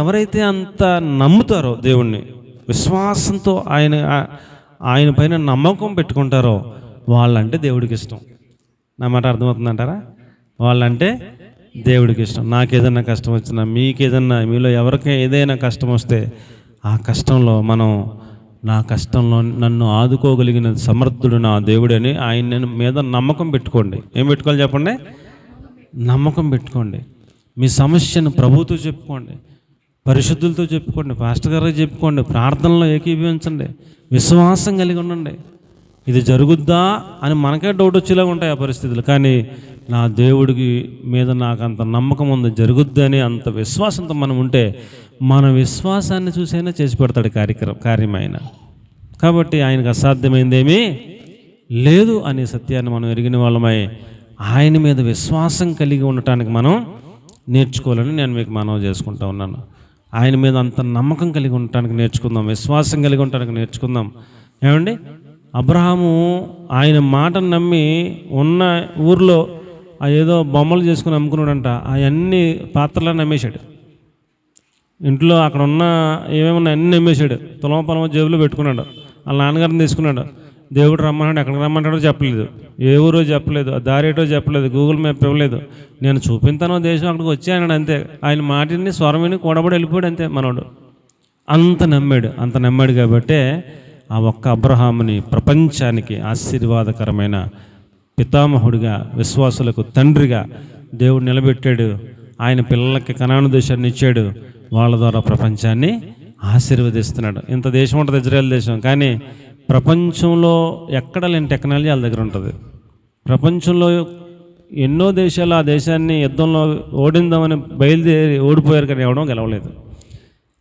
ఎవరైతే అంత నమ్ముతారో దేవుణ్ణి, విశ్వాసంతో ఆయన పైన నమ్మకం పెట్టుకుంటారో వాళ్ళంటే దేవుడికి ఇష్టం. నా మాట అర్థమవుతుందంటారా? వాళ్ళంటే దేవుడికి ఇష్టం. నాకేదైనా కష్టం వచ్చినా, మీకేదన్నా, మీలో ఎవరికి ఏదైనా కష్టం వస్తే ఆ కష్టంలో మనం, నా కష్టంలో నన్ను ఆదుకోగలిగిన సమర్థుడు నా దేవుడని ఆయన మీద నమ్మకం పెట్టుకోండి. ఏం పెట్టుకోవాలి చెప్పండి? నమ్మకం పెట్టుకోండి. మీ సమస్యను ప్రభువుతో చెప్పుకోండి, పరిశుద్ధులతో చెప్పుకోండి, పాస్టర్ గారికి చెప్పుకోండి, ప్రార్థనలో ఏకీభవించండి, విశ్వాసం కలిగి ఉండండి. ఇది జరుగుద్దా అని మనకే డౌట్ వచ్చేలాగా ఉంటాయి ఆ పరిస్థితులు. కానీ నా దేవుడికి మీద నాకు అంత నమ్మకం ఉంది, జరుగుద్ది అని అంత విశ్వాసంతో మనం ఉంటే మన విశ్వాసాన్ని చూసైనా చేసి పెడతాడు కార్యమైన. కాబట్టి ఆయనకు అసాధ్యమైందేమీ లేదు అనే సత్యాన్ని మనం ఎరిగిన వాళ్ళమై ఆయన మీద విశ్వాసం కలిగి ఉండటానికి మనం నేర్చుకోవాలని నేను మీకు మనవి చేసుకుంటా ఉన్నాను. ఆయన మీద అంత నమ్మకం కలిగి ఉండటానికి నేర్చుకుందాం, విశ్వాసం కలిగి ఉండటానికి నేర్చుకుందాం. ఏమండి, అబ్రహాము ఆయన మాటను నమ్మి ఉన్న ఊర్లో ఏదో బొమ్మలు చేసుకుని అమ్ముకున్నాడంట. అవన్నీ పాత్రలను అమ్మేశాడు. ఇంట్లో అక్కడ ఉన్న ఏమేమన్నా అన్నీ అమ్మేశాడు. తులం పొలం జేబులో పెట్టుకున్నాడు. వాళ్ళ నాన్నగారిని తీసుకున్నాడు. దేవుడు రమ్మన్నాడు, ఎక్కడికి రమ్మంటాడో చెప్పలేదు, ఏ ఊరో చెప్పలేదు, దారేటో చెప్పలేదు, గూగుల్ మ్యాప్ ఇవ్వలేదు. నేను చూపించానో దేశం, అక్కడికి వచ్చాయన్నాడు అంతే. ఆయన మాటిని స్వరమిని కూడబడి వెళ్ళిపోయాడు అంతే మనోడు. అంత నమ్మాడు కాబట్టే ఆ ఒక్క అబ్రహాముని ప్రపంచానికి ఆశీర్వాదకరమైన పితామహుడిగా, విశ్వాసులకు తండ్రిగా దేవుడు నిలబెట్టాడు. ఆయన పిల్లలకి కనాను దేశాన్ని ఇచ్చాడు. వాళ్ళ ద్వారా ప్రపంచాన్ని ఆశీర్వదిస్తున్నాడు. ఇంత దేశం ఉంటుంది ఇజ్రాయెల్ దేశం, కానీ ప్రపంచంలో ఎక్కడ లేని టెక్నాలజీ వాళ్ళ దగ్గర ఉంటుంది. ప్రపంచంలో ఎన్నో దేశాలు ఆ దేశాన్ని యుద్ధంలో ఓడిందామని బయలుదేరి ఓడిపోయారు, కానీ ఎవడం గెలవలేదు.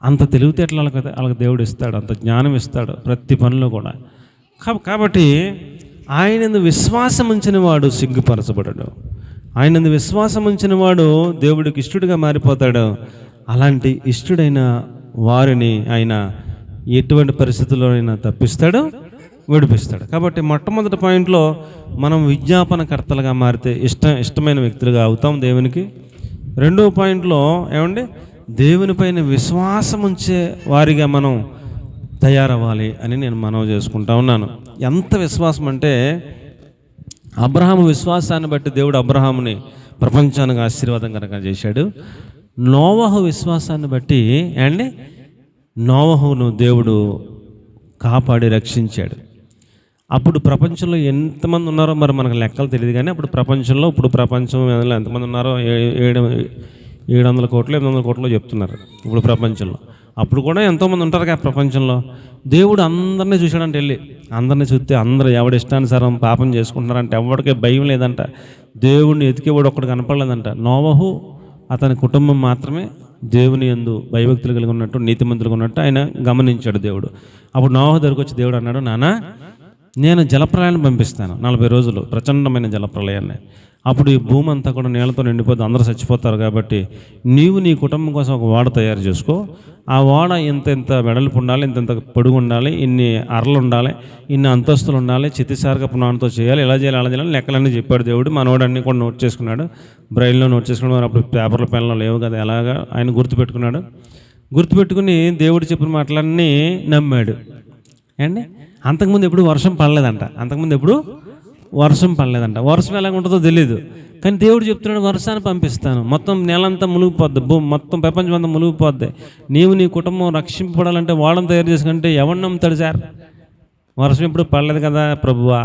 అంత తెలివితేటలు వాళ్ళకి దేవుడు ఇస్తాడు, అంత జ్ఞానం ఇస్తాడు ప్రతి పనిలో కూడా. కాబట్టి ఆయనందు విశ్వాసం ఉంచిన వాడు సిగ్గుపరచబడడు. ఆయనందు విశ్వాసం ఉంచిన వాడు దేవుడికి ఇష్టడుగా మారిపోతాడు. అలాంటి ఇష్టడైన వారిని ఆయన ఎటువంటి పరిస్థితుల్లో అయినా తప్పిస్తాడు, విడిపిస్తాడు. కాబట్టి మొట్టమొదటి పాయింట్లో మనం విజ్ఞాపనకర్తలుగా మారితే ఇష్టమైన వ్యక్తులుగా అవుతాం దేవునికి. రెండవ పాయింట్లో ఏమండి, దేవుని పైన విశ్వాసం ఉంచే వారిగా మనం తయారవ్వాలి అని నేను మనవి చేసుకుంటా ఉన్నాను. ఎంత విశ్వాసం అంటే, అబ్రహాము విశ్వాసాన్ని బట్టి దేవుడు అబ్రహాముని ప్రపంచానికి ఆశీర్వాదం కనుక చేశాడు. నోవహు విశ్వాసాన్ని బట్టి నోవహును దేవుడు కాపాడి రక్షించాడు. అప్పుడు ప్రపంచంలో ఎంతమంది ఉన్నారో మరి మనకు లెక్కలు తెలియదు, కానీ అప్పుడు ప్రపంచం ఎంతమంది ఉన్నారో 700 కోట్లు 800 కోట్లు చెప్తున్నారు ఇప్పుడు ప్రపంచంలో. అప్పుడు కూడా ఎంతోమంది ఉంటారు కదా ప్రపంచంలో. దేవుడు అందరినీ చూశాడంటే వెళ్ళి, అందరినీ చూస్తే అందరూ ఎవడిష్టానుసారం పాపం చేసుకుంటున్నారంటే ఎవరికే భయం లేదంట. దేవుడిని ఎతికేవాడు ఒక్కడు కనపడలేదంట. నోవహు అతని కుటుంబం మాత్రమే దేవుని యందు భయభక్తులు కలిగి ఉన్నట్టు, నీతిమంతులుగా ఉన్నట్టు ఆయన గమనించాడు దేవుడు. అప్పుడు నోవహు దగ్గరికి వచ్చి దేవుడు అన్నాడు, నాన్న నేను జలప్రలయాన్ని పంపిస్తాను 40 రోజులు, ప్రచండమైన జలప్రలయాన్ని. అప్పుడు ఈ భూమి అంతా కూడా నీళ్ళతో నిండిపోతే అందరూ చచ్చిపోతారు. కాబట్టి నీవు నీ కుటుంబం కోసం ఒక ఓడ తయారు చేసుకో. ఆ ఓడ ఇంత వెడల్పు ఉండాలి, ఇంత పొడుగు ఉండాలి, ఇన్ని అరలు ఉండాలి, ఇన్ని అంతస్తులు ఉండాలి, చితిసారక పునాలతో చేయాలి, ఇలా చేయాలి అలా చేయాలి లెక్కలన్నీ చెప్పాడు దేవుడు. మనోడన్నీ కూడా నోట్ చేసుకున్నాడు, బ్రైల్లో నోట్ చేసుకున్నాడు. అప్పుడు పేపర్ల పెన్లో లేవు కదా, ఎలాగా ఆయన గుర్తుపెట్టుకుని దేవుడు చెప్పిన మాటలన్నీ నమ్మాడు. అంతకుముందు ఎప్పుడు వర్షం పడలేదంట. వర్షం ఎలాగ ఉంటుందో తెలియదు, కానీ దేవుడు చెప్తున్నాడు వర్షాన్ని పంపిస్తాను, మొత్తం నెలంతా మునిగిపోద్ది, మొత్తం ప్రపంచం అంతా మునిగిపోద్ది. నీవు నీ కుటుంబం రక్షింపబడాలంటే వాడని తయారు చేసుకుంటే ఎవరిని నమ్ముతాడు సార్? వర్షం ఎప్పుడు పడలేదు కదా ప్రభువా,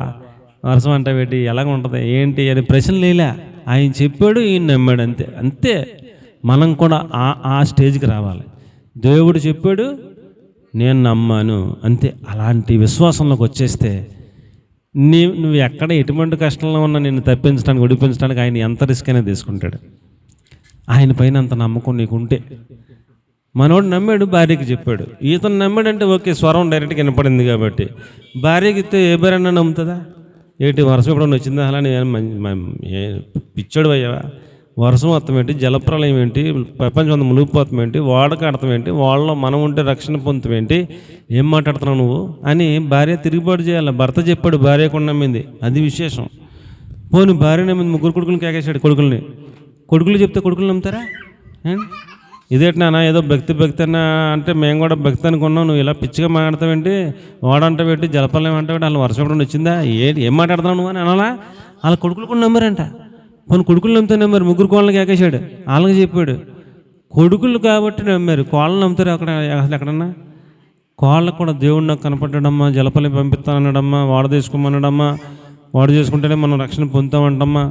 వర్షం అంటే పెట్టి ఎలాగ ఉంటుంది ఏంటి అని ప్రశ్న లేలే. ఆయన చెప్పాడు, ఈయన నమ్మాడు, అంతే. మనం కూడా ఆ స్టేజ్కి రావాలి. దేవుడు చెప్పాడు, నేను నమ్మాను, అంతే. అలాంటి విశ్వాసంలోకి వచ్చేస్తే నువ్వు ఎక్కడ ఎటువంటి కష్టంలో ఉన్నా నిన్ను తప్పించడానికి, విడిపించడానికి ఆయన ఎంత రిస్క్ అయినా తీసుకుంటాడు. ఆయన పైన అంత నమ్మకం నీకుంటే. మనోడు నమ్మాడు, భార్యకి చెప్పాడు. ఈతను నమ్మాడంటే ఓకే, స్వరం డైరెక్ట్గా వినపడింది కాబట్టి. భార్యకి ఇస్తే ఏ భార్యన్నా నమ్ముతుందా? వర్షం ఎప్పుడన్నా వచ్చిందా? అలా పిచ్చాడు అయ్యావా? వర్షం అర్థం ఏంటి, జలప్రలయం ఏంటి, ప్రపంచం అంతా మునిగిపోతాం ఏంటి, వాడక అర్థం ఏంటి, వాళ్ళలో మనం ఉంటే రక్షణ పొందుతాం ఏంటి, ఏం మాట్లాడుతున్నావు నువ్వు అని భార్య తిరుగుబాటు చేయాలి. భర్త చెప్పాడు, భార్య కూడా నమ్మింది, అది విశేషం. పోనీ భార్య నమ్మింది, 3 కొడుకులు కేకేశాడు. కొడుకులు చెప్తే కొడుకులు నమ్ముతారా? ఇదేంటి నాన్న ఏదో భక్తి అన్న అంటే మేము కూడా భక్తి అనుకున్నాం, నువ్వు ఇలా పిచ్చిగా మాట్లాడతావేంటి, వాడంటావేంటి, జలపల్లం అంటావేంటి, వాళ్ళు వర్షం ఎప్పుడు వచ్చిందా, ఏం మాట్లాడుతున్నావు నువ్వు అని అనాలా? వాళ్ళ కొడుకులు కూడా నమ్మారంట. కొన్ని కొడుకులు నమ్మితే నమ్మారు, ముగ్గురు కోళ్ళకి ఏకేశాడు, వాళ్ళకి చెప్పాడు. కొడుకులు కాబట్టి నమ్మారు, కోళ్ళని నమ్ముతారు అక్కడ అసలు ఎక్కడన్నా? కోళ్ళకు కూడా దేవుడు నాకు కనపడ్డాడమ్మా, జలపల్లి పంపిస్తానన్నాడమ్మా, వాడు తీసుకోమన్నాడమ్మా, వాడు చేసుకుంటేనే మనం రక్షణ పొందుతామంటమ్మా,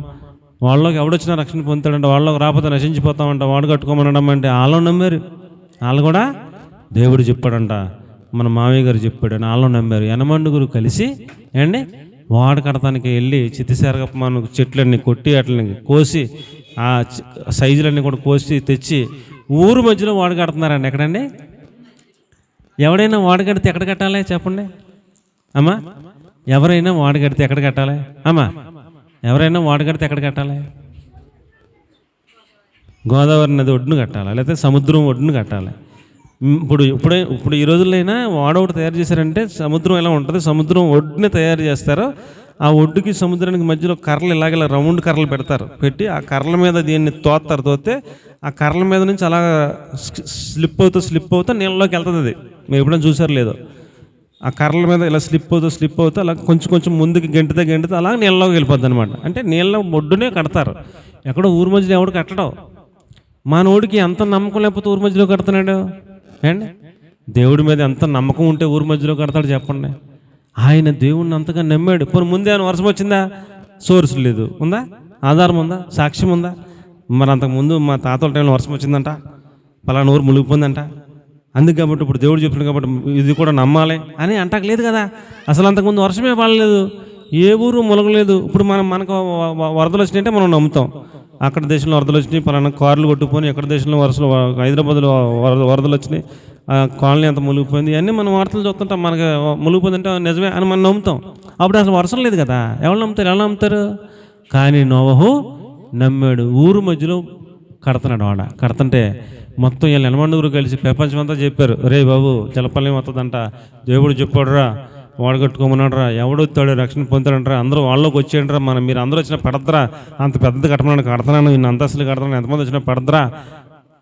వాళ్ళకి ఎవడొచ్చినా రక్షణ పొందుతాడంట, వాళ్ళకి రాకపోతే నశించిపోతామంట, వాడు కట్టుకోమనడం అంటే వాళ్ళు నమ్మారు. వాళ్ళు కూడా దేవుడు చెప్పాడంట, మన మామయ్య గారు చెప్పాడని వాళ్ళు నమ్మారు. యనమండుగురు కలిసి ఏండి వాడు కడతానికి వెళ్ళి చిత్తిసేరగప్ప మన చెట్లన్నీ కొట్టి అట్లని కోసి ఆ సైజులన్నీ కూడా కోసి తెచ్చి ఊరు మధ్యలో వాడు కడుతున్నారండి. ఎక్కడండి? ఎవడైనా వాడు కడితే ఎక్కడ కట్టాలి చెప్పండి అమ్మా? ఎవరైనా వాడు కడితే ఎక్కడ కట్టాలి అమ్మా? ఎవరైనా వాడు కడితే ఎక్కడ కట్టాలి? గోదావరి నది ఒడ్డును కట్టాలి, లేకపోతే సముద్రం ఒడ్డును కట్టాలి. ఇప్పుడు ఈ రోజులైనా వాడొకటి తయారు చేశారంటే సముద్రం ఎలా ఉంటుంది, సముద్రం ఒడ్డునే తయారు చేస్తారో ఆ ఒడ్డుకి సముద్రానికి మధ్యలో కర్రలు ఇలాగ రౌండ్ కర్రలు పెడతారు, పెట్టి ఆ కర్రల మీద దీన్ని తోతే ఆ కర్రల మీద నుంచి అలా స్లిప్ అవుతూ నీళ్ళలోకి వెళ్తుంది. అది మీరు ఎప్పుడైనా చూసారు లేదో? ఆ కర్రల మీద ఇలా స్లిప్ అవుతూ అలా కొంచెం ముందుకి గెంటితే అలా నీళ్ళలోకి వెళ్ళిపోద్ది అనమాట. అంటే నీళ్ళ ఒడ్డునే కడతారు, ఎక్కడో ఊరి మధ్యలో ఎవడు కట్టడం. మనోడికి ఎంత నమ్మకం లేకపోతే ఊరి మధ్యలో కడుతున్నాడు అండి? దేవుడి మీద ఎంత నమ్మకం ఉంటే ఊరి మధ్యలో కడతాడు చెప్పండి? ఆయన దేవుడిని అంతగా నమ్మాడు. ఇప్పుడు ముందే ఆయన వర్షం వచ్చిందా? సోర్స్ లేదు. ఉందా? ఆధారం ఉందా? సాక్ష్యం ఉందా? మరి అంతకుముందు మా తాతల టైంలో వర్షం వచ్చిందంట, పలానా ఊరు మునిగిపోయిందంట, అందుకు కాబట్టి ఇప్పుడు దేవుడు చెప్తున్నాడు కాబట్టి ఇది కూడా నమ్మాలి అని అంటలేదు కదా. అసలు అంతకుముందు వర్షమే పడలేదు, ఏ ఊరు మునగలేదు. ఇప్పుడు మనకు వరదలు వచ్చినాయంటే మనం నమ్ముతాం, అక్కడ దేశంలో వరదలు వచ్చినాయి, పలానా కార్లు కొట్టుకుపోయి, ఎక్కడ దేశంలో వర్షాలు, హైదరాబాద్లో వరదలు వచ్చినాయి, కాలనీ అంత మునిగిపోయింది, ఇవన్నీ మనం వార్తలు చూస్తుంటాం. మనకు మునిగిపోయిందంటే నిజమే అని మనం నమ్ముతాం. అప్పుడు అసలు వర్షం లేదు కదా, ఎవరు నమ్ముతారు? ఎలా నమ్ముతారు? కానీ నోవహు నమ్మాడు. ఊరు మధ్యలో కడుతున్నాడు. వాడ కడుతుంటే మొత్తం వీళ్ళు యనమండుగురు కలిసి ప్రపంచమంతా చెప్పారు, రే బాబు జలపల్యం వస్తుందంట, దేవుడు చెప్పాడురా, వాడు కట్టుకోమన్నాడురా, ఎవడు వస్తాడు రక్షణ పొందుతాడంటారా, అందరూ వాళ్ళలోకి వచ్చేయండిరా, మీరు అందరూ వచ్చినా పడద్రా, అంత పెద్దది కడుతున్నాను, ఇన్ని అంతస్తులు కడుతున్నాను, ఎంతమంది వచ్చినా పడద్రా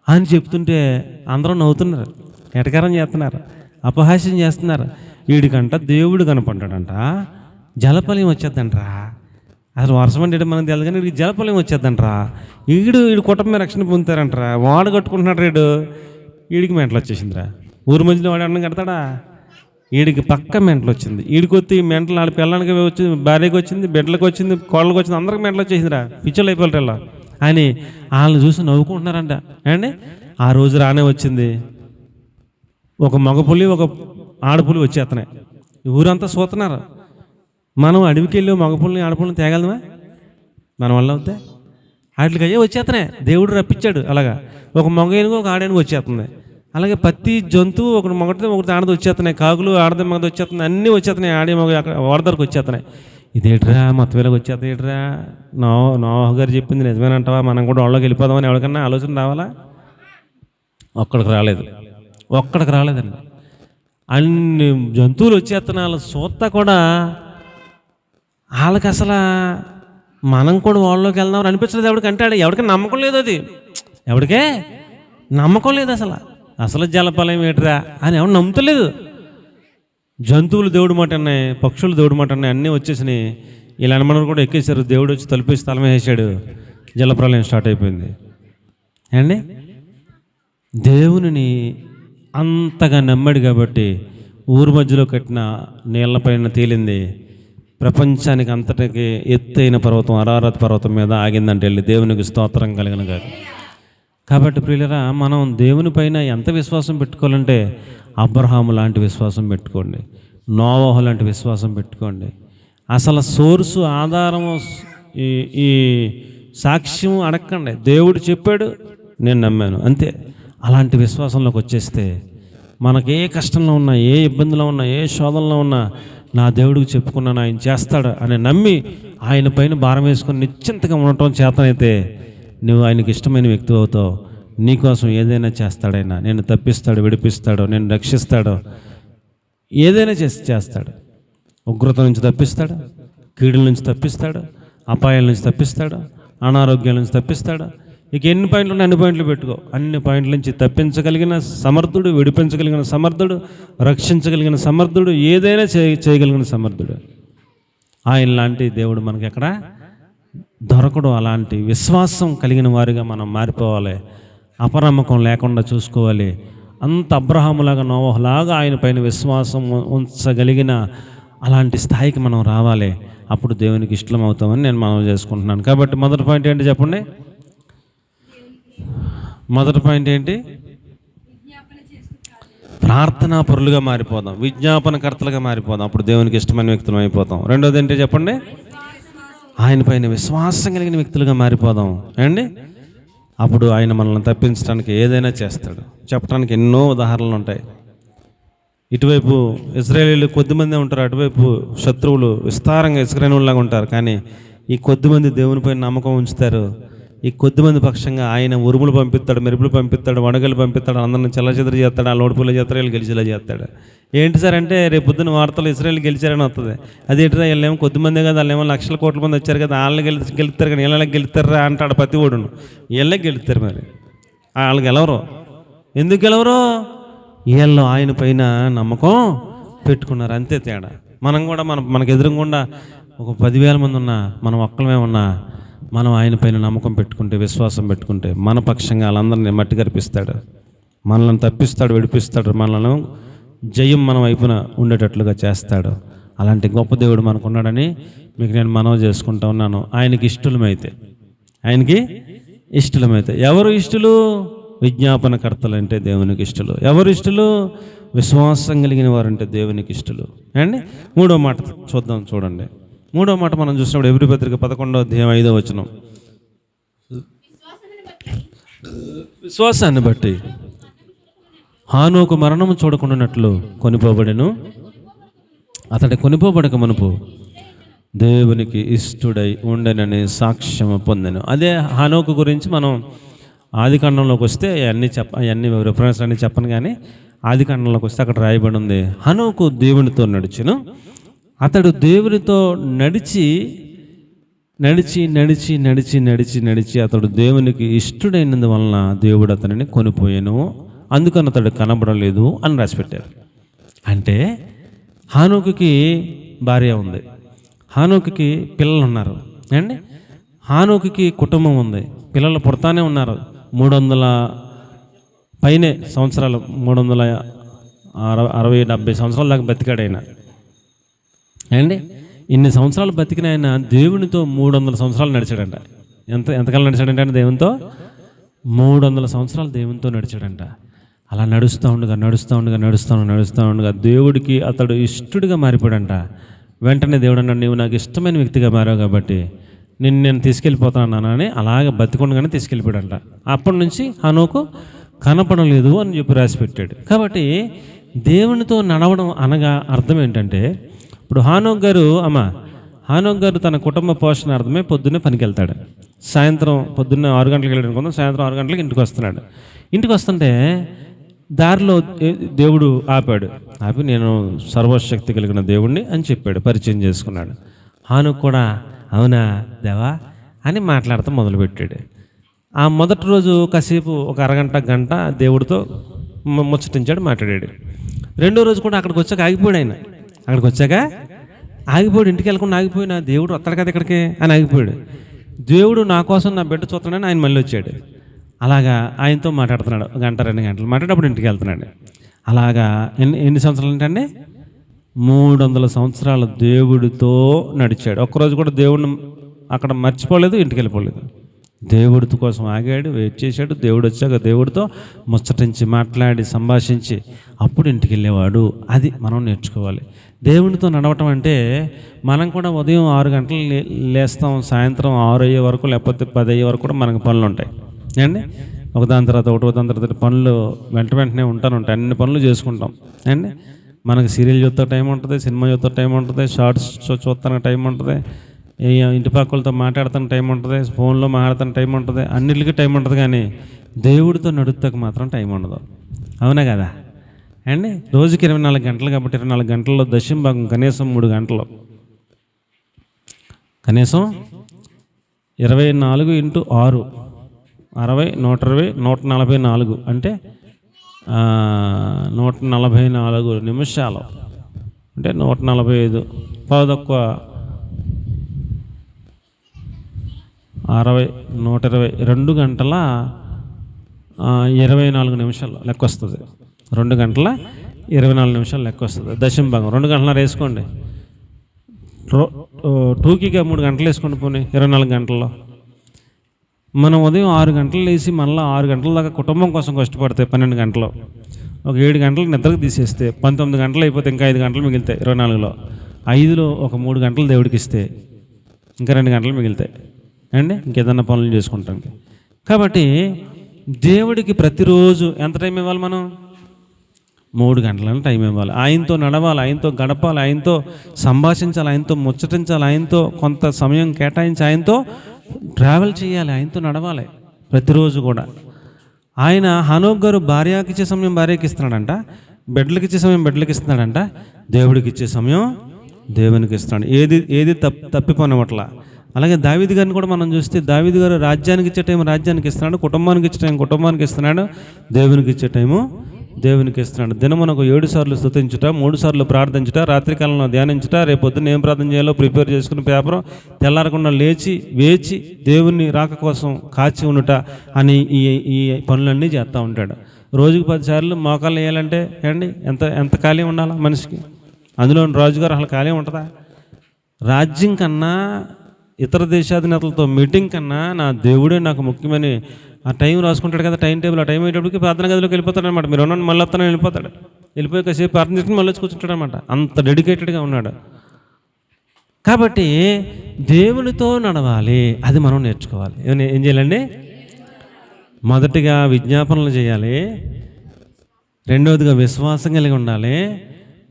అని చెప్తుంటే అందరూ నవ్వుతున్నారు, ఎటకారం చేస్తున్నారు, అపహాస్యం చేస్తున్నారు. వీడికంట దేవుడు కనపడ్డాడంట, జలపల్యం వచ్చేద్దంట్రా. అసలు వర్షం అంటే మనకు తెలియదు కానీ వీడికి జలపల్యం వచ్చేద్దంట్రా. వీడు కుటుంబమే రక్షణ పొందుతారంటరా. వాడు కట్టుకుంటున్నాడు, వీడికి మెంటలు వచ్చేసిందిరా. ఊరి మధ్యలో వాడు అన్నం కడతాడా? వీడికి పక్క మెంటలు వచ్చింది. వీడికి వచ్చి ఈ మెంటలు వాళ్ళ పిల్లలకి వచ్చింది, భార్యకి వచ్చింది, బిడ్డలకు వచ్చింది, కోళ్ళకి వచ్చింది, అందరికి మెంటలు వచ్చేసిందిరా. పిచ్చలు అయిపోయారు ఇలా అని వాళ్ళని చూసి నవ్వుకుంటున్నారంట. అండి ఆ రోజు రానే వచ్చింది, ఒక మగపులి ఒక ఆడపులి వచ్చేస్తున్నాయి. ఊరంతా చూస్తున్నారు. మనం అడవికి వెళ్ళి మగపుల్ని ఆడపుల్ని తేగలమా? మన వల్ల అవుతే వాటికి అయ్యే వచ్చేస్తున్నాయి. దేవుడు రప్పించాడు. అలాగా ఒక మగ ఏనుగు ఒక ఆడేనుగు వచ్చేస్తుంది. అలాగే ప్రతి జంతువు ఒకటి మొగటితో ఒకటి ఆడది వచ్చేస్తున్నాయి. కాకులు ఆడది మగది వచ్చేస్తున్నాయి, అన్నీ వచ్చేస్తున్నాయి. ఆడే మగ అక్కడ వరదరికి వచ్చేస్తున్నాయి. ఇదేట్రా మొత్తం వేలకు వచ్చేస్తాయి ఏట్రా? నోవహు గారు చెప్పింది నిజమేనంటావా? మనం కూడా వాళ్ళకి వెళ్ళిపోదామని ఎవరికన్నా ఆలోచన రావాలా? ఒక్కడికి రాలేదండి. అన్ని జంతువులు వచ్చేస్తున్నాయి. వాళ్ళ చూస్తా కూడా వాళ్ళకి అసలు మనం కూడా వాళ్ళలోకి వెళ్దామని అనిపించలేదు. ఎవరికి అంటాడు, ఎవరికి నమ్మకం లేదు. అది ఎవరికే నమ్మకం లేదు. అసలు జలపలయం ఏట్రా అని ఎవరు నమ్ముతలేదు. జంతువులు దేవుడు మాట అన్నాయి, పక్షులు దేవుడు మాట అన్నాయి, అన్నీ వచ్చేసినాయి. ఇలా అనుమానం కూడా ఎక్కేశారు. దేవుడు వచ్చి తలుపేసి స్థలం వేసాడు, జలప్రలయం స్టార్ట్ అయిపోయింది. అండి దేవుని అంతగా నమ్మాడు కాబట్టి ఊరు మధ్యలో కట్టిన నీళ్లపైన తేలింది. ప్రపంచానికి అంతటికి ఎత్తైన పర్వతం అరారత్ పర్వతం మీద ఆగిందంటే వెళ్ళి దేవునికి స్తోత్రం కలిగిన కాదు. కాబట్టి ప్రియులరా, మనం దేవుని పైన ఎంత విశ్వాసం పెట్టుకోవాలంటే అబ్రహాము లాంటి విశ్వాసం పెట్టుకోండి, నోవహు లాంటి విశ్వాసం పెట్టుకోండి. అసలు సోర్సు ఆధారము ఈ సాక్ష్యం అడగండి. దేవుడు చెప్పాడు, నేను నమ్మాను, అంతే. అలాంటి విశ్వాసంలోకి వచ్చేస్తే మనకు ఏ కష్టంలో ఉన్నా, ఏ ఇబ్బందిలో ఉన్నా, ఏ శోధనలో ఉన్నా, నా దేవుడికి చెప్పుకున్నాను, ఆయన చేస్తాడు అని నమ్మి ఆయన పైన భారం వేసుకొని నిశ్చింతగా ఉండటం చేతనైతే నువ్వు ఆయనకి ఇష్టమైన వ్యక్తి అవుతావు. నీకోసం ఏదైనా చేస్తాడైనా, నేను తప్పిస్తాడు, విడిపిస్తాడు, నేను రక్షిస్తాడు, ఏదైనా చేస్తాడు. ఉగ్రత నుంచి తప్పిస్తాడు, కీడుల నుంచి తప్పిస్తాడు, అపాయాల నుంచి తప్పిస్తాడు, అనారోగ్యాల నుంచి తప్పిస్తాడు, ఇక ఎన్ని పాయింట్లు ఉన్నాయి అన్ని పాయింట్లు పెట్టుకో. అన్ని పాయింట్ల నుంచి తప్పించగలిగిన సమర్థుడు, విడిపించగలిగిన సమర్థుడు, రక్షించగలిగిన సమర్థుడు, ఏదైనా చేయగలిగిన సమర్థుడు. ఆయన లాంటి దేవుడు మనకి ఎక్కడ దొరకడు. అలాంటి విశ్వాసం కలిగిన వారిగా మనం మారిపోవాలి. అపనమ్మకం లేకుండా చూసుకోవాలి. అంత అబ్రహాములాగా, నోవహులాగా ఆయన పైన విశ్వాసం ఉంచగలిగిన అలాంటి స్థాయికి మనం రావాలి. అప్పుడు దేవునికి ఇష్టం అవుతామని నేను మనవి చేసుకుంటున్నాను. కాబట్టి మొదటి పాయింట్ ఏంటి చెప్పండి? మొదటి పాయింట్ ఏంటి? ప్రార్థనా పరులుగా మారిపోదాం, విజ్ఞాపనకర్తలుగా మారిపోదాం. అప్పుడు దేవునికి ఇష్టమైన వ్యక్తులు అయిపోతాం. రెండోది ఏంటి చెప్పండి? ఆయన పైన విశ్వాసం కలిగిన వ్యక్తులుగా మారిపోదాం అండి. అప్పుడు ఆయన మనల్ని తప్పించడానికి ఏదైనా చేస్తాడు. చెప్పడానికి ఎన్నో ఉదాహరణలు ఉంటాయి. ఇటువైపు ఇశ్రాయేలీలు కొద్దిమంది ఉంటారు, అటువైపు శత్రువులు విస్తారంగా ఇసుకరేణుల్లాగా ఉంటారు. కానీ ఈ కొద్దిమంది దేవునిపైన నమ్మకం ఉంచుతారు. ఈ కొద్దిమంది పక్షంగా ఆయన ఉరుములు పంపిస్తాడు, మెరుపులు పంపిస్తాడు, వడగలు పంపిస్తాడు, అందరిని చెల్లచెదరు చేస్తాడు, ఆ లోడుపులు చేస్తాడు, వీళ్ళు గెలిచేలా చేస్తాడు. ఏంటి సార్ అంటే రేపు పొద్దున్న వార్తలు ఇశ్రాయేలు గెలిచారని వస్తుంది. అదేంటిరా వీళ్ళేమో కొద్దిమందే కదా, వాళ్ళేమో లక్షల కోట్ల మంది వచ్చారు కదా, వాళ్ళని గెలుస్తారు కానీ వీళ్ళకి గెలుస్తారా అంటాడు ప్రతి ఓడును. వీళ్ళకి గెలుస్తారు. మరి వాళ్ళకి గెలవరు. ఎందుకు గెలవరు? వీళ్ళు ఆయన పైన నమ్మకం పెట్టుకున్నారు, అంతే తేడా. మనం కూడా మనకు ఎదురుగుండా ఒక 10,000 మంది ఉన్నా, మనం ఒక్కలమే ఉన్నా, మనం ఆయన పైన నమ్మకం పెట్టుకుంటే, విశ్వాసం పెట్టుకుంటే మన పక్షంగా వాళ్ళందరినీ మట్టి కరిపిస్తాడు, మనల్ని తప్పిస్తాడు, విడిపిస్తాడు, మనల్ని జయం మన వైపున ఉండేటట్లుగా చేస్తాడు. అలాంటి గొప్ప దేవుడు మనకున్నాడని మీకు నేను మనవి చేసుకుంటా ఉన్నాను. ఆయనకి ఇష్టలమైతే ఎవరు ఇష్టలు? విజ్ఞాపనకర్తలు అంటే దేవునికి ఇష్టలు. ఎవరు ఇష్టలు? విశ్వాసం కలిగిన వారు అంటే దేవునికి ఇష్టలు అండి. మూడో మాట చూద్దాం, చూడండి. మూడో మాట మనం చూసినప్పుడు ఎబ్రీ పత్రిక 11వ అధ్యాయం 5వ వచనం. విశ్వాసాన్ని బట్టి హానోకు మరణము చూడకుండానట్లు కొనిపోబడెను. అతడి కొనిపోబడక మునుపు దేవునికి ఇష్టడై ఉండనని సాక్ష్యము పొందెను. అదే హానోకు గురించి మనం ఆదికాండంలోకి వస్తే అవన్నీ రిఫరెన్స్ అన్నీ చెప్పను, కానీ ఆదికాండంలోకి వస్తే అక్కడ రాయబడి ఉంది, హనోకు దేవునితో నడిచెను. అతడు దేవునితో నడిచి అతడు దేవునికి ఇష్టడైనందువలన దేవుడు అతనిని కొనిపోయాను, అందుకని అతడు కనబడలేదు అని రాసిపెట్టారు. అంటే హానోకుకి భార్య ఉంది, హానోకుకి పిల్లలు ఉన్నారు అండి, హానోకుకి కుటుంబం ఉంది, పిల్లలు పుడతానే ఉన్నారు. 300 పైనే సంవత్సరాలు, 360-70 సంవత్సరాల దాకా బతికాడు ఆయన అండి. ఇన్ని సంవత్సరాలు బతికిన ఆయన దేవునితో 300 సంవత్సరాలు నడిచాడంట. ఎంతకాలం నడిచాడంటే ఆయన దేవునితో 300 సంవత్సరాలు దేవునితో నడిచాడంట. అలా నడుస్తూ ఉండగా దేవుడికి అతడు ఇష్టడిగా మారిపోయాడంట. వెంటనే దేవుడు అన్నాడు, నీవు నాకు ఇష్టమైన వ్యక్తిగా మారావు కాబట్టి నేను తీసుకెళ్ళిపోతాను అని అలాగే బతికొండగానే తీసుకెళ్ళిపోయాడంట. అప్పటి నుంచి హనోకు కనపడలేదు అని చెప్పి రాసి పెట్టాడు. కాబట్టి దేవునితో నడవడం అనగా అర్థం ఏంటంటే, ఇప్పుడు హానోక్ గారు తన కుటుంబ పోషణ అర్థమే పొద్దున్నే పనికి వెళ్తాడు. సాయంత్రం పొద్దున్నే 6 గంటలకు వెళ్ళాడు అనుకుందాం, సాయంత్రం 6 గంటలకు ఇంటికి వస్తున్నాడు. ఇంటికి వస్తుంటే దారిలో దేవుడు ఆపి నేను సర్వశక్తి కలిగిన దేవుణ్ణి అని చెప్పాడు, పరిచయం చేసుకున్నాడు. హానోక్ కూడా అవునా దేవా అని మాట్లాడుతూ మొదలుపెట్టాడు. ఆ మొదటి రోజు కాసేపు ఒక అరగంట గంట దేవుడితో ముచ్చటించాడు, మాట్లాడాడు. రెండో రోజు కూడా అక్కడికి వచ్చాక ఆగిపోయాడు. ఇంటికి వెళ్ళకుండా ఆగిపోయినా దేవుడు వస్తాడు కదా ఇక్కడికి అని ఆగిపోయాడు. దేవుడు నా కోసం నా బిడ్డ చూస్తున్నాడని ఆయన మళ్ళీ వచ్చాడు. అలాగా ఆయనతో మాట్లాడుతున్నాడు, 1-2 గంటలు మాట్లాడేటప్పుడు ఇంటికి వెళ్తున్నాడు. అలాగా ఎన్ని సంవత్సరాలు ఏంటండి? 300 సంవత్సరాలు దేవుడితో నడిచాడు. ఒక్కరోజు కూడా దేవుడిని అక్కడ మర్చిపోలేదు, ఇంటికి వెళ్ళిపోలేదు. దేవుడి కోసం ఆగాడు, వెయిట్ చేశాడు. దేవుడు వచ్చాక దేవుడితో ముచ్చటించి మాట్లాడి సంభాషించి అప్పుడు ఇంటికి వెళ్ళేవాడు. అది మనం నేర్చుకోవాలి. దేవుడితో నడవటం అంటే మనం కూడా ఉదయం 6 గంటలు లేస్తాం, సాయంత్రం 6 అయ్యే వరకు లేకపోతే 10 అయ్యే వరకు కూడా మనకు పనులు ఉంటాయి అండి. ఒకదాని తర్వాత పనులు వెంటనే ఉంటాయి. అన్ని పనులు చేసుకుంటాం అండి. మనకు సీరియల్ చూస్తే టైం ఉంటుంది, సినిమా చూస్తే టైం ఉంటుంది, షార్ట్స్ చూస్తానికి టైం ఉంటుంది, ఇంటి పక్కలతో మాట్లాడుతున్న టైం ఉంటుంది, ఫోన్లో మాట్లాడుతున్న టైం ఉంటుంది, అన్నిటికీ టైం ఉంటుంది. కానీ దేవుడితో నడుపుతాకు మాత్రం టైం ఉండదు. అవునా కదా అండి? రోజుకి 24 గంటలు కాబట్టి 24 గంటల్లో దశమ భాగం కనీసం 3 గంటలు, కనీసం 24 × 6 60, 120, 144 అంటే 144 నిమిషాలు అంటే 145, 10-60, 120, 2 గంటల 24 నిమిషాలు లెక్క వస్తుంది. 2 గంటల 24 నిమిషాలు లెక్క వస్తుంది. దశంభాగం 2 గంటల వేసుకోండి. 2కి 3 గంటలు వేసుకోండి. పోనీ 24 గంటల్లో మనం ఉదయం 6 గంటలు లేచి మళ్ళీ 6 గంటల దాకా కుటుంబం కోసం కష్టపడితే 12 గంటలు, ఒక 7 గంటలు నిద్రకు తీసేస్తే 19 గంటలు అయిపోతే ఇంకా 5 గంటలు మిగులుతాయి. 24లో 5లో ఒక 3 గంటలు దేవుడికి ఇస్తే ఇంకా 2 గంటలు మిగులుతాయి అండి, ఇంకేదన్నా పనులు చేసుకుంటానికి. కాబట్టి దేవుడికి ప్రతిరోజు ఎంత టైం ఇవ్వాలి? మనం 3 గంటలను టైం ఇవ్వాలి. ఆయనతో నడవాలి, ఆయనతో గడపాలి, ఆయనతో సంభాషించాలి, ఆయనతో ముచ్చటించాలి, ఆయనతో కొంత సమయం కేటాయించి ఆయనతో ట్రావెల్ చేయాలి, ఆయనతో నడవాలి ప్రతిరోజు కూడా. ఆయన హనోక్ గారు భార్యకి ఇచ్చే సమయం భార్యకి ఇస్తున్నాడంట, బిడ్డలకి ఇచ్చే సమయం బిడ్డలకి ఇస్తున్నాడంట, దేవుడికి ఇచ్చే సమయం దేవునికి ఇస్తున్నాడు. ఏది తప్పిపోనవట్ల. అలాగే దావీదు గారిని కూడా మనం చూస్తే దావీదు గారు రాజ్యానికి ఇచ్చే టైం రాజ్యానికి ఇస్తున్నాడు, కుటుంబానికి ఇచ్చే టైం కుటుంబానికి ఇస్తున్నాడు, దేవునికి ఇచ్చే టైము దేవునికి ఇస్తున్నాడు. దినమునకు 7 సార్లు స్తుతించుట, 3 సార్లు ప్రార్థించుట, రాత్రికాలంలో ధ్యానించుట, రేపు పొద్దున్న ఏం ప్రార్థన చేయాలో ప్రిపేర్ చేసుకుని పేపర్ తెల్లారకుండా లేచి వేచి దేవుని రాక కోసం కాచి ఉండుట అని ఈ పనులన్నీ చేస్తూ ఉంటాడు. రోజుకి 10 సార్లు మోకాళ్ళు వేయాలంటే అండి ఎంత ఖాళీ ఉండాలా మనిషికి? అందులో రాజుగారు అసలు ఖాళీ ఉంటుందా? రాజ్యం కన్నా ఇతర దేశాధినేతలతో మీటింగ్ కన్నా నా దేవుడే నాకు ముఖ్యమని ఆ టైం రాసుకుంటాడు కదా, టైం టేబుల్. ఆ టైం అయ్యేటప్పటికి ప్రార్థన గదిలోకి వెళ్ళిపోతాడు అనమాట. మీరు ఉన్నాను మళ్ళీ వస్తాను వెళ్ళిపోతాడు. వెళ్ళిపోయి కాసేపు ప్రార్థన చేసుకుని మళ్ళీ కూర్చుంటాడు అనమాట. అంత డెడికేటెడ్గా ఉన్నాడు. కాబట్టి దేవునితో నడవాలి, అది మనం నేర్చుకోవాలి. ఏం చేయాలండి? మొదటిగా విజ్ఞాపనలు చేయాలి, రెండవదిగా విశ్వాసం కలిగి ఉండాలి,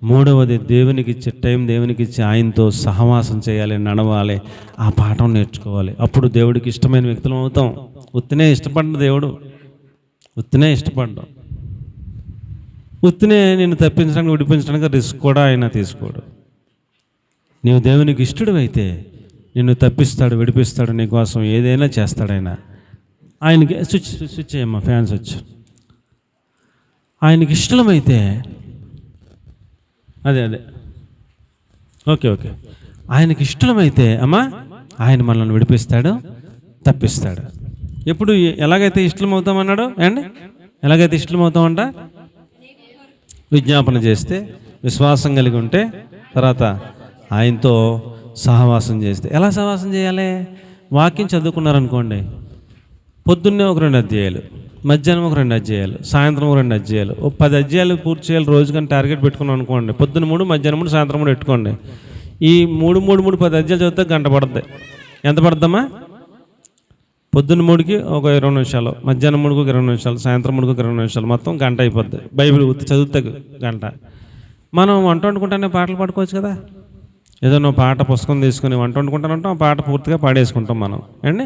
మూడవది దేవునికి ఇచ్చే టైం దేవునికి ఇచ్చి ఆయనతో సహవాసం చేయాలి, నడవాలి, ఆ పాఠం నేర్చుకోవాలి. అప్పుడు దేవుడికి ఇష్టమైన వ్యక్తులం అవుతాం. ఉత్తినే ఇష్టపడ్డ దేవుడు ఉత్తినే ఇష్టపడ్డాం. ఉత్తినే నిన్ను తప్పించడానికి విడిపించడానికి రిస్క్ కూడా ఆయన తీసుకోడు. నీవు దేవునికి ఇష్టడు అయితే నిన్ను తప్పిస్తాడు, విడిపిస్తాడు, నీ కోసం ఏదైనా చేస్తాడు ఆయన. ఆయనకి స్విచ్ చేయమ్మా, ఫ్యాన్ స్విచ్. ఆయనకి ఇష్టమైతే అదే ఓకే ఆయనకి ఇష్టమైతే అమ్మా ఆయన మనల్ని విడిపిస్తాడు, తప్పిస్తాడు. ఎప్పుడు ఎలాగైతే ఇష్టమవుతామన్నాడు అండి, ఎలాగైతే ఇష్టమవుతామంట? విజ్ఞాపన చేస్తే, విశ్వాసం కలిగి ఉంటే, తర్వాత ఆయనతో సహవాసం చేస్తే. ఎలా సహవాసం చేయాలి? వాక్యం చదువుకున్నారనుకోండి, పొద్దున్నే ఒక 2 అధ్యాయాలు, మధ్యాహ్నం ఒక 2 అధ్యాయాలు, సాయంత్రం ఒక 2 అధ్యాయాలు, ఒక 10 అధ్యాయాలు పూర్తి చేయాలి రోజుకని టార్గెట్ పెట్టుకున్నాం అనుకోండి. పొద్దున్న 3, మధ్యాహ్నం 3, సాయంత్రం 3 పెట్టుకోండి. ఈ 3, 10 అధ్యాయాలు చదివితే గంట పడుతుంది. ఎంత పడుతుందమ్మా? పొద్దున్న 3కి ఒక 20 నిమిషాలు, మధ్యాహ్నం 3కి ఒక 20 నిమిషాలు, సాయంత్రం 3కి ఒక 20 నిమిషాలు, మొత్తం గంట అయిపోద్ది. బైబిల్ చదివితే గంట. మనం వంట వండుకుంటానే పాటలు పాడుకోవచ్చు కదా. ఏదైనా పాట పుస్తకం తీసుకుని వంట వండుకుంటానంటాం, ఆ పాట పూర్తిగా పాడేసుకుంటాం మనం అండి.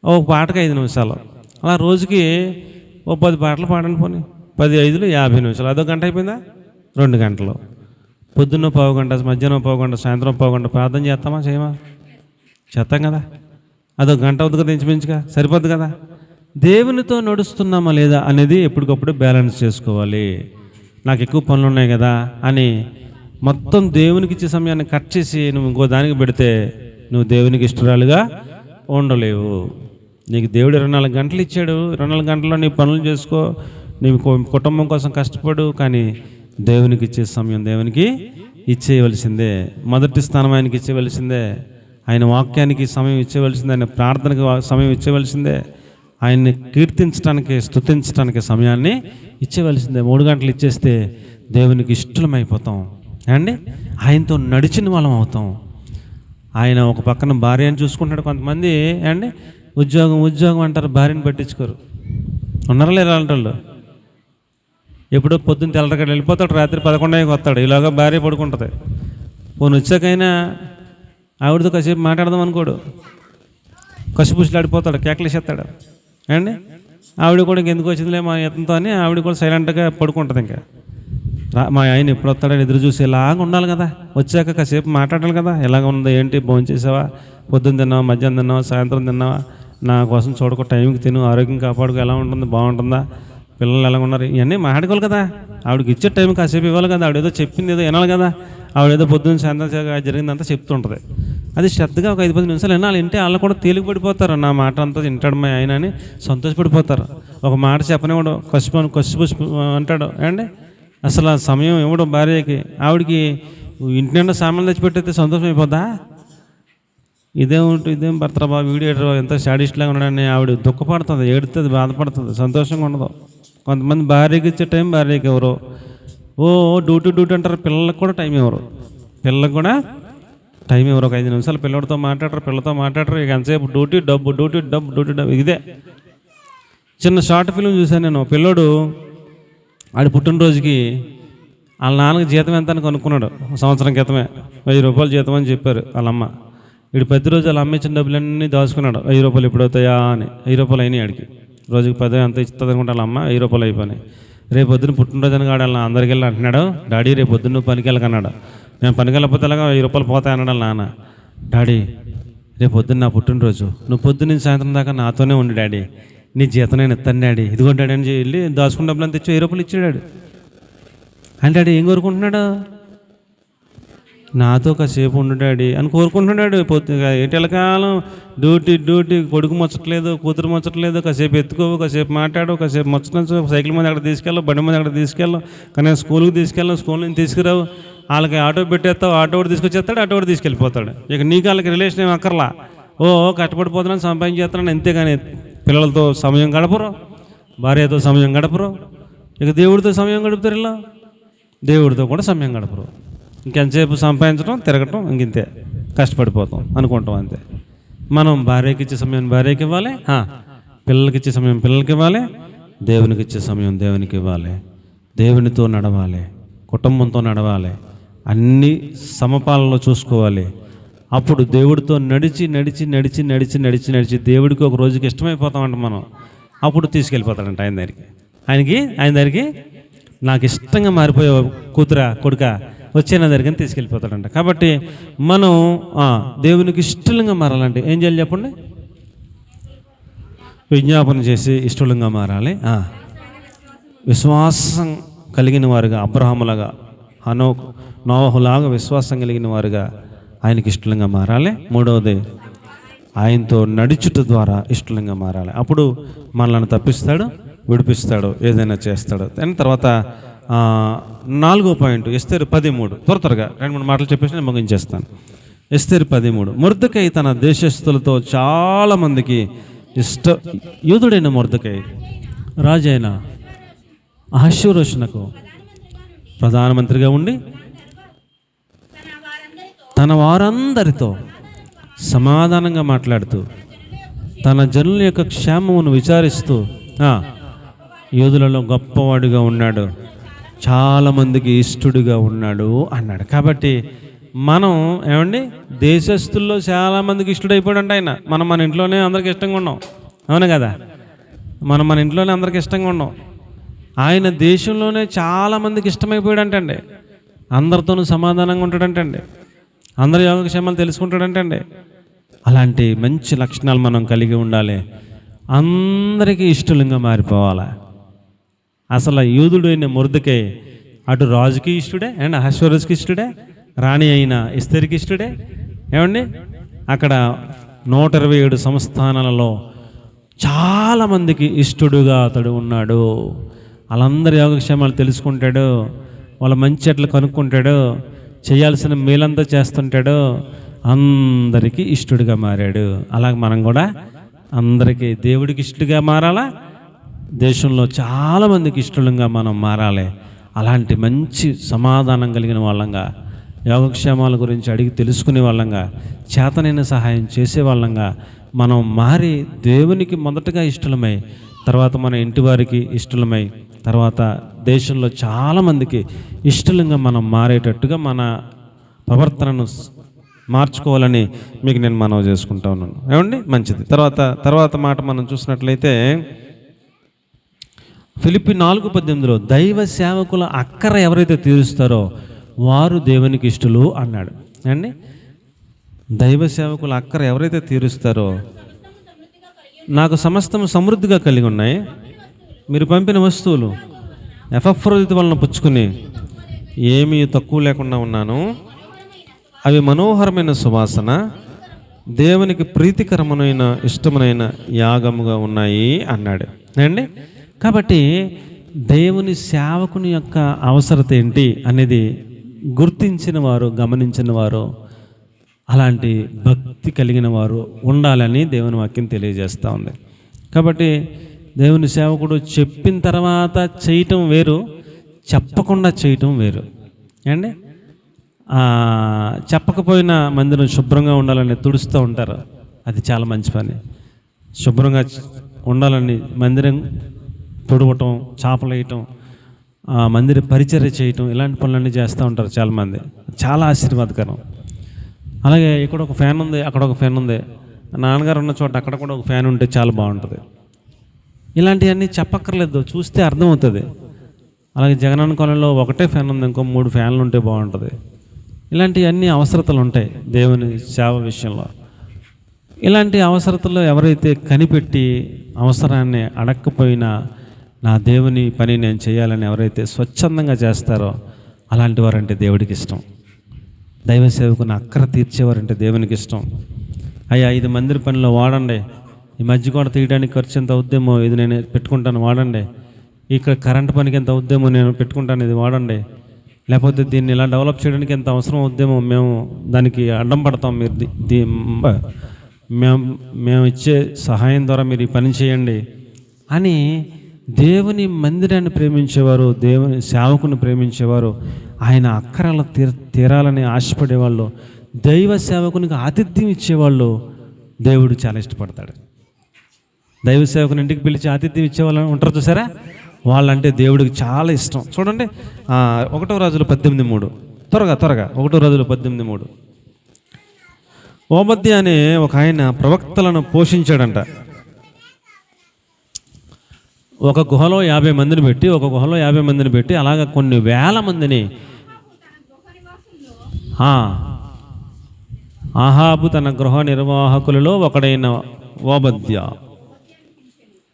ఒక పాటకి 5 నిమిషాలు, అలా రోజుకి ఓ 10 పాటలు పాడండి. పోనీ 10, 5, 50 నిమిషాలు, అదొక గంట అయిపోయిందా? 2 గంటలు. పొద్దున్న పావు గంట, మధ్యాహ్నం పావు గంట, సాయంత్రం పావు గంట ప్రార్థన చేస్తామా చేయమా? చేస్తాం కదా. అదొక గంట అవుతుంది కదా, ఇంచుమించుగా సరిపోద్ది కదా. దేవునితో నడుస్తున్నామా లేదా అనేది ఎప్పటికప్పుడు బ్యాలెన్స్ చేసుకోవాలి. నాకు ఎక్కువ పనులు ఉన్నాయి కదా అని మొత్తం దేవునికి ఇచ్చే సమయాన్ని కట్ చేసి నువ్వు ఇంకో దానికి పెడితే నువ్వు దేవునికి ఇష్టరాలుగా ఉండలేవు. నీకు దేవుడు 24 గంటలు ఇచ్చాడు, 24 గంటల్లో నీ పనులు చేసుకో, నీ కుటుంబం కోసం కష్టపడు, కానీ దేవునికి ఇచ్చే సమయం దేవునికి ఇచ్చేయవలసిందే. మొదటి స్థానం ఆయనకి ఇచ్చేవలసిందే, ఆయన వాక్యానికి సమయం ఇచ్చేవలసిందే, ఆయన ప్రార్థనకి సమయం ఇచ్చేవలసిందే, ఆయన్ని కీర్తించడానికి స్తుతించడానికి సమయాన్ని ఇచ్చేవలసిందే. 3 గంటలు ఇచ్చేస్తే దేవునికి ఇష్టమైపోతాం అండి, ఆయనతో నడిచిన వాళ్ళం అవుతాం. ఆయన ఒక పక్కన భార్యను చూసుకుంటాడు. కొంతమంది అండి ఉద్యోగం అంటారు, భార్యను పట్టించుకోరు. ఉన్నారా లేరు అలాంటి వాళ్ళు? ఎప్పుడో పొద్దున్న తెల్లరగడ వెళ్ళిపోతాడు, రాత్రి 11కి వస్తాడు, ఇలాగా భార్య పడుకుంటుంది. పోను వచ్చాకైనా ఆవిడతో కాసేపు మాట్లాడదాం అనుకోడు, కసిపుసిలాడిపోతాడు, కేకలేసేస్తాడు అండి. ఆవిడ కూడా ఇంకెందుకు వచ్చిందిలే మా ఎత్తంతో అని ఆవిడ కూడా సైలెంట్గా పడుకుంటుంది. ఇంకా మా ఆయన ఎప్పుడు వస్తాడని ఎదురు చూసి ఇలాగ ఉండాలి కదా. వచ్చాక కాసేపు మాట్లాడాలి కదా, ఎలాగ ఉందో ఏంటి, భోజనం చేసావా, పొద్దున్న తిన్నావా, మధ్యాహ్నం తిన్నావా, సాయంత్రం తిన్నావా నా కోసం చూడకు, టైంకి తిను, ఆరోగ్యం కాపాడుకు, ఎలా ఉంటుంది, బాగుంటుందా, పిల్లలు ఎలా ఉన్నారు, ఇవన్నీ మాట్లాడుకోవాలి కదా. ఆవిడకి ఇచ్చే టైం కాసేపు ఇవ్వాలి కదా. ఆవిడేదో చెప్పింది ఏదో వినాలి కదా. ఆవిడేదో పొద్దున్న సాయంత్రం జరిగిందంతా చెప్తుంటుంది. అది శ్రద్ధగా ఒక 5-10 నిమిషాలు వినాలి. వింటే వాళ్ళు కూడా తేలికపడిపోతారు. నా మాట అంతా వింటాడు మా ఆయన అని సంతోషపడిపోతారు. ఒక మాట చెప్పనివాడు కసిపుసి అంటాడు అండి. అసలు ఆ సమయం ఇవ్వడం భార్యకి, ఆవిడకి ఇంటి నిండా సామాన్లు తెచ్చిపెట్టయితే సంతోషం అయిపోద్దా? ఇదేం భర్త బాబు వీడియో ఎంత శాడిస్ట్లాగా ఉన్నాడని ఆవిడ దుఃఖపడుతుంది, ఏడుతుంది, బాధపడుతుంది, సంతోషంగా ఉండదు. కొంతమంది భార్యకి ఇచ్చే టైం భార్యకి ఎవరు డ్యూటీ అంటారు. పిల్లలకు కూడా టైం ఎవరు, పిల్లలకు కూడా టైం ఎవరు. ఒక 5 నిమిషాలు పిల్లడితో మాట్లాడరు, పిల్లతో మాట్లాడరు. ఇక ఎంతసేపు డ్యూటీ డబ్బు. ఇదే చిన్న షార్ట్ ఫిల్మ్ చూశాను నేను. పిల్లోడు ఆడి పుట్టినరోజుకి వాళ్ళ నాన్నకి జీతం ఎంత అని కనుక్కున్నాడు. సంవత్సరం క్రితమే 1000 రూపాయలు జీతం అని చెప్పారు వాళ్ళమ్మ. వీడు ప్రతిరోజు వాళ్ళ అమ్మ ఇచ్చిన డబ్బులన్నీ దాచుకున్నాడు. 1000 రూపాయలు ఎప్పుడవుతాయా అని. 1000 రూపాయలు అయినాయి ఆడికి. రోజుకి 10 ఎంత ఇస్తుంది అనుకుంటా వాళ్ళ అమ్మ. 1000 రూపాయలు అయిపోయినాయి. రేపు పొద్దున్న పుట్టినరోజు అని కాడు వాళ్ళ అందరికి వెళ్ళి అంటున్నాడు, డాడీ రేపు పొద్దున్న నువ్వు పనికి వెళ్ళకన్నాడు. నేను పనికి వెళ్ళకపోతే అలాగా 1000 రూపాయలు పోతాయి అన్నాడు వాళ్ళ నాన్న. డాడీ రేపు పొద్దున్న నా పుట్టినరోజు, నువ్వు పొద్దున్న నుంచి సాయంత్రం దాకా నాతోనే ఉండి డాడీ, నీ జీతం నేను ఇస్తాను డాడీ, ఇదిగో డాడీ అని వెళ్ళి దాచుకున్న డబ్బులు అంత తెచ్చి 1000 రూపాయలు ఇచ్చాడు. అంటే డాడీ ఏం కోరుకుంటున్నాడు? నాతో కాసేపు ఉండు డాడీ అని కోరుకుంటున్నాడు. ఎటెలకాలం డ్యూటీ, కొడుకు ముచ్చట్లేదు, కూతురు ముచ్చట్లేదు, కాసేపు ఎత్తుకోవు, కాసేపు మాట్లాడు, కాసేపు ముచ్చటచ్చు, సైకిల్ మీద అక్కడ తీసుకెళ్ళవు, బండి మీద అక్కడ తీసుకెళ్ళవు, కానీ స్కూల్కి తీసుకెళ్ళవు, స్కూల్ నుంచి తీసుకురావు, వాళ్ళకి ఆటో పెట్టేస్తావు, ఆటో ఒకటి తీసుకొచ్చేస్తాడు, ఆటో ఒకటి తీసుకెళ్ళిపోతాడు. ఇక నీకు వాళ్ళకి రిలేషన్ ఏమి అక్కర్లా. కష్టపడిపోతున్నాను, సంపాదించేస్తున్నాను అంతేగాని పిల్లలతో సమయం గడపరు, భార్యతో సమయం గడపరు. ఇక దేవుడితో సమయం గడుపుతారు. ఇలా దేవుడితో కూడా సమయం గడపరు. ఇంకెంతసేపు సంపాదించడం, తిరగటం, ఇంకింతే, కష్టపడిపోతాం అనుకుంటాం అంతే. మనం భార్యకి ఇచ్చే సమయం భార్యకి ఇవ్వాలి, పిల్లలకి ఇచ్చే సమయం పిల్లలకి ఇవ్వాలి, దేవునికి ఇచ్చే సమయం దేవునికి ఇవ్వాలి, దేవునితో నడవాలి, కుటుంబంతో నడవాలి, అన్నీ సమపాలలో చూసుకోవాలి. అప్పుడు దేవుడితో నడిచి దేవుడికి ఒక రోజుకి ఇష్టమైపోతామంట మనం. అప్పుడు తీసుకెళ్ళిపోతాడంట ఆయన దగ్గరికి నాకు ఇష్టంగా మారిపోయే కూతురా కొడుక వచ్చే నా దగ్గరికి తీసుకెళ్ళిపోతాడంట. కాబట్టి మనం దేవునికి ఇష్టంగా మారాలంటే ఏం చేయాలి చెప్పండి? విజ్ఞాపన చేసి ఇష్టంగా మారాలి. విశ్వాసం కలిగిన వారుగా, అబ్రహాములాగా, నోవహులాగా విశ్వాసం కలిగిన వారుగా ఆయనకి ఇష్టంగా మారాలి. మూడవది, ఆయనతో నడుచుట ద్వారా ఇష్టంగా మారాలి. అప్పుడు మనల్ని తప్పిస్తాడు, విడిపిస్తాడు, ఏదైనా చేస్తాడు. దాని తర్వాత 4వ పాయింట్ ఎస్తేరు 13. త్వరగా 2-3 మాటలు చెప్పేసి నేను ముగించేస్తాను. ఎస్తేరు 13. మొర్దెకై తన దేశస్థులతో చాలామందికి యూదుడైన మొర్దెకై రాజైన అహష్వేరోషునకు ప్రధానమంత్రిగా ఉండి తన వారందరితో సమాధానంగా మాట్లాడుతూ తన జనుల యొక్క క్షేమమును విచారిస్తూ యూదులలో గొప్పవాడిగా ఉన్నాడు, చాలామందికి ఇష్టడుగా ఉన్నాడు అన్నాడు. కాబట్టి మనం ఏమండి దేశస్తుల్లో చాలామందికి ఇష్టడైపోయాడంట ఆయన. మన ఇంట్లోనే అందరికి ఇష్టంగా ఉన్నాం, అవును కదా? మన ఇంట్లోనే అందరికి ఇష్టంగా ఉన్నాం. ఆయన దేశంలోనే చాలామందికి ఇష్టమైపోయాడంటండి. అందరితోనూ సమాధానంగా ఉంటాడంటండి, అందరి యోగక్షేమాలు తెలుసుకుంటాడంటండి. అలాంటి మంచి లక్షణాలు మనం కలిగి ఉండాలి. అందరికీ ఇష్టలుగా మారిపోవాలి. అసలు యూదుడైన మొర్దెకై అటు రాజుకి ఇష్టడే అండ్ అహష్వేరోషుకి ఇష్టడే, రాణి అయిన ఎస్తేరుకి ఇష్టడే. ఏమండి అక్కడ 127 సంస్థానాలలో చాలామందికి ఇష్టడుగా అతడు ఉన్నాడు. వాళ్ళందరి యోగక్షేమాలు తెలుసుకుంటాడు, వాళ్ళ మంచి చెట్లు కనుక్కుంటాడు, చేయాల్సిన మేలంతా చేస్తుంటాడు, అందరికీ ఇష్టడుగా మారాడు. అలాగే మనం కూడా అందరికీ దేవుడికి ఇష్టడుగా మారాలా, దేశంలో చాలామందికి ఇష్టలుగా మనం మారాలి. అలాంటి మంచి సమాధానం కలిగిన వాళ్ళంగా, యోగక్షేమాల గురించి అడిగి తెలుసుకునే వాళ్ళంగా, చేతనైన సహాయం చేసే వాళ్ళంగా మనం మారి దేవునికి మొదటగా ఇష్టలమై, తర్వాత మన ఇంటి వారికి ఇష్టలమై, తర్వాత దేశంలో చాలామందికి ఇష్టలంగా మనం మారేటట్టుగా మన ప్రవర్తనను మార్చుకోవాలని మీకు నేను మనవి చేసుకుంటా ఉన్నాను. ఏమండి మంచిది. తర్వాత మాట మనం చూసినట్లయితే ఫిలిప్పీ 4:18 దైవ సేవకుల అక్కర ఎవరైతే తీరుస్తారో వారు దేవునికి ఇష్టలు అన్నాడు. అండి దైవ సేవకుల అక్కర ఎవరైతే తీరుస్తారో నాకు సమస్తం సమృద్ధిగా కలిగి ఉన్నాయి. మీరు పంపిన వస్తువులు ఎపఫ్రోదితు వలన పుచ్చుకుని ఏమీ తక్కువ లేకుండా ఉన్నాను. అవి మనోహరమైన సువాసన, దేవునికి ప్రీతికరమైన ఇష్టమైన యాగముగా ఉన్నాయి అన్నాడు అండి. కాబట్టి దేవుని సేవకుని యొక్క అవసరత ఏంటి అనేది గుర్తించిన వారు, గమనించిన వారు, అలాంటి భక్తి కలిగిన వారు ఉండాలని దేవుని వాక్యం తెలియజేస్తూ ఉంది. కాబట్టి దేవుని సేవకుడు చెప్పిన తర్వాత చేయటం వేరు, చెప్పకుండా చేయటం వేరు అండి. చెప్పకపోయినా మందిరం శుభ్రంగా ఉండాలని తుడుస్తూ ఉంటారు, అది చాలా మంచి పని. శుభ్రంగా ఉండాలని మందిరం తుడవటం, చాపలు వేయటం, మందిర పరిచర్య చేయటం, ఇలాంటి పనులన్నీ చేస్తూ ఉంటారు చాలామంది, చాలా ఆశీర్వాదకరం. అలాగే ఇక్కడ ఒక ఫ్యాన్ ఉంది, అక్కడ ఒక ఫ్యాన్ ఉంది, నాన్నగారు ఉన్న చోట అక్కడ కూడా ఒక ఫ్యాన్ ఉంటే చాలా బాగుంటుంది. ఇలాంటివన్నీ చెప్పక్కర్లేదు, చూస్తే అర్థమవుతుంది. అలాగే జగనన్న కాలంలో ఒకటే ఫ్యాన్ ఉంది, ఇంకో 3 ఫ్యాన్లు ఉంటే బాగుంటుంది. ఇలాంటివన్నీ అవసరతలు ఉంటాయి దేవుని సేవ విషయంలో. ఇలాంటి అవసరతలు ఎవరైతే కనిపెట్టి అవసరాన్ని అడక్కపోయినా నా దేవుని పని నేను చేయాలని ఎవరైతే స్వచ్ఛందంగా చేస్తారో అలాంటి వారంటే దేవుడికి ఇష్టం. దైవ సేవకుని అక్కర తీర్చేవారంటే దేవునికి ఇష్టం. అయ్యా, ఇది మందిర పనిలో వాడండి, ఈ మధ్య కూడా తీయడానికి ఖర్చు ఎంత అవుద్దేమో ఇది నేను పెట్టుకుంటాను వాడండి, ఇక్కడ కరెంటు పనికి ఎంత అవుద్దేమో నేను పెట్టుకుంటాను ఇది వాడండి, లేకపోతే దీన్ని ఇలా డెవలప్ చేయడానికి ఎంత అవసరం అవుద్దేమో మేము దానికి అడ్డం పడతాం, మీరు మేము ఇచ్చే సహాయం ద్వారా మీరు ఈ పని చేయండి అని దేవుని మందిరాన్ని ప్రేమించేవారు, దేవుని సేవకుని ప్రేమించేవారు, ఆయన అక్కరాలు తీరాలని ఆశపడేవాళ్ళు, దైవ సేవకునికి ఆతిథ్యం ఇచ్చేవాళ్ళు దేవుడు చాలా ఇష్టపడతాడు. దైవ సేవకుని ఇంటికి పిలిచి ఆతిథ్యం ఇచ్చేవాళ్ళు ఉంటారు చూసారా, వాళ్ళంటే దేవుడికి చాలా ఇష్టం. చూడండి 1 రాజులు 18:3, త్వరగా 1 రాజులు 18:3. ఓబద్య అనే ఒక ఆయన ప్రవక్తలను పోషించాడంట. ఒక గుహలో 50 మందిని పెట్టి అలాగ కొన్ని వేల మందిని ఆహాబు తన గృహ నిర్వాహకులలో ఒకడైన ఓబద్య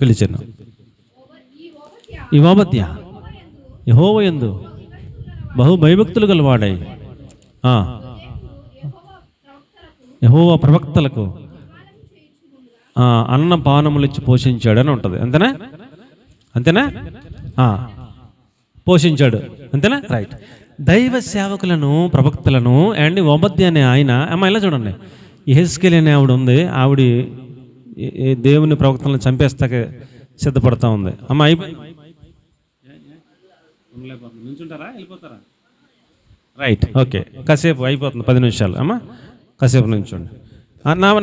పిలిచెను. ఈ ఓబద్య యెహోవా యందు బహు భయభక్తులు గలవాడై యెహోవా ప్రవక్తలకు అన్న పానములు ఇచ్చి పోషించాడు అని ఉంటుంది. అంతేనా? పోషించాడు, అంతేనా? రైట్. దైవ సేవకులను, ప్రవక్తలను అండ్ ఓబద్య అనే ఆయన, అమ్మ ఇలా చూడండి, యెహెజ్కేలు అనే ఆవిడ ఉంది, ఆవిడ దేవుని ప్రవక్తలను చంపేస్తాకే సిద్ధపడతా ఉంది. అమ్మ వెళ్ళిపోతారా? రైట్, ఓకే, కాసేపు అయిపోతుంది, 10 నిమిషాలు. అమ్మ కాసేపు నుంచోండి,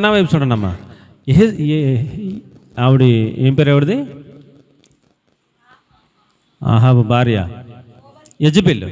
నా వైపు చూడండి. అమ్మ ఆవిడ ఏం పేరు ఆవిడది? ఆహాబు భార్య యెజెబెల్.